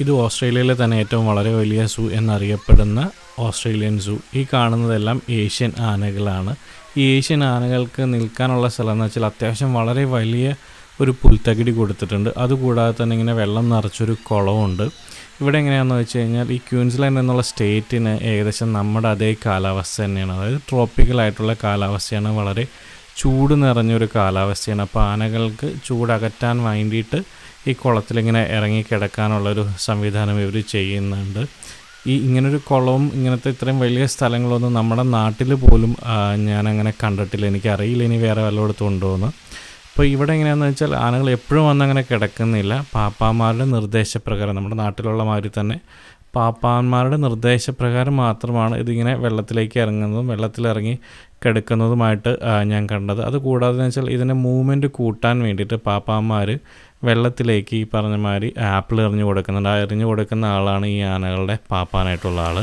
ഇത് ഓസ്ട്രേലിയയിലെ തന്നെ ഏറ്റവും വളരെ വലിയ സൂ എന്നറിയപ്പെടുന്ന ഓസ്ട്രേലിയൻ സൂ. ഈ കാണുന്നതെല്ലാം ഏഷ്യൻ ആനകളാണ്. ഈ ഏഷ്യൻ ആനകൾക്ക് നിൽക്കാനുള്ള സ്ഥലം എന്ന് വെച്ചാൽ അത്യാവശ്യം വളരെ വലിയ ഒരു പുൽത്തകിടി കൊടുത്തിട്ടുണ്ട്. അതുകൂടാതെ തന്നെ ഇങ്ങനെ വെള്ളം നിറച്ചൊരു കുളമുണ്ട്. ഇവിടെ എങ്ങനെയാണെന്ന് വെച്ച് കഴിഞ്ഞാൽ ഈ ക്യൂൻസ്ലാൻഡ് എന്നുള്ള സ്റ്റേറ്റിന് ഏകദേശം നമ്മുടെ അതേ കാലാവസ്ഥ തന്നെയാണ്. അതായത് ട്രോപ്പിക്കലായിട്ടുള്ള കാലാവസ്ഥയാണ്, വളരെ ചൂട് നിറഞ്ഞൊരു കാലാവസ്ഥയാണ്. അപ്പോൾ ആനകൾക്ക് ചൂടകറ്റാൻ വേണ്ടിയിട്ട് ഈ കുളത്തിലിങ്ങനെ ഇറങ്ങിക്കിടക്കാനുള്ളൊരു സംവിധാനം ഇവർ ചെയ്യുന്നുണ്ട്. ഇങ്ങനൊരു കുളവും ഇങ്ങനത്തെ ഇത്രയും വലിയ സ്ഥലങ്ങളൊന്നും നമ്മുടെ നാട്ടിൽ പോലും ഞാനങ്ങനെ കണ്ടിട്ടില്ല. എനിക്കറിയില്ല ഇനി വേറെ വല്ലയിടത്തും ഉണ്ടോ എന്ന്. അപ്പോൾ ഇവിടെ എങ്ങനെയാണെന്ന് വെച്ചാൽ ആനകൾ എപ്പോഴും വന്നങ്ങനെ കിടക്കുന്നില്ല. പാപ്പാന്മാരുടെ നിർദ്ദേശപ്രകാരം, നമ്മുടെ നാട്ടിലുള്ള മാതിരി തന്നെ പാപ്പാന്മാരുടെ നിർദ്ദേശപ്രകാരം മാത്രമാണ് ഇതിങ്ങനെ വെള്ളത്തിലേക്ക് ഇറങ്ങുന്നതും വെള്ളത്തിലിറങ്ങി കിടക്കുന്നതുമായിട്ട് ഞാൻ കണ്ടത്. അതുകൂടാതെ എന്ന് വെച്ചാൽ ഇതിൻ്റെ മൂവ്മെൻറ്റ് കൂട്ടാൻ വേണ്ടിയിട്ട് പാപ്പാന്മാർ വെള്ളത്തിലേക്ക് ഈ പറഞ്ഞ മാതിരി ആപ്പിൾ എറിഞ്ഞു കൊടുക്കുന്നുണ്ട്. ആ എറിഞ്ഞു കൊടുക്കുന്ന ആളാണ് ഈ ആനകളുടെ പാപ്പാനായിട്ടുള്ള ആൾ.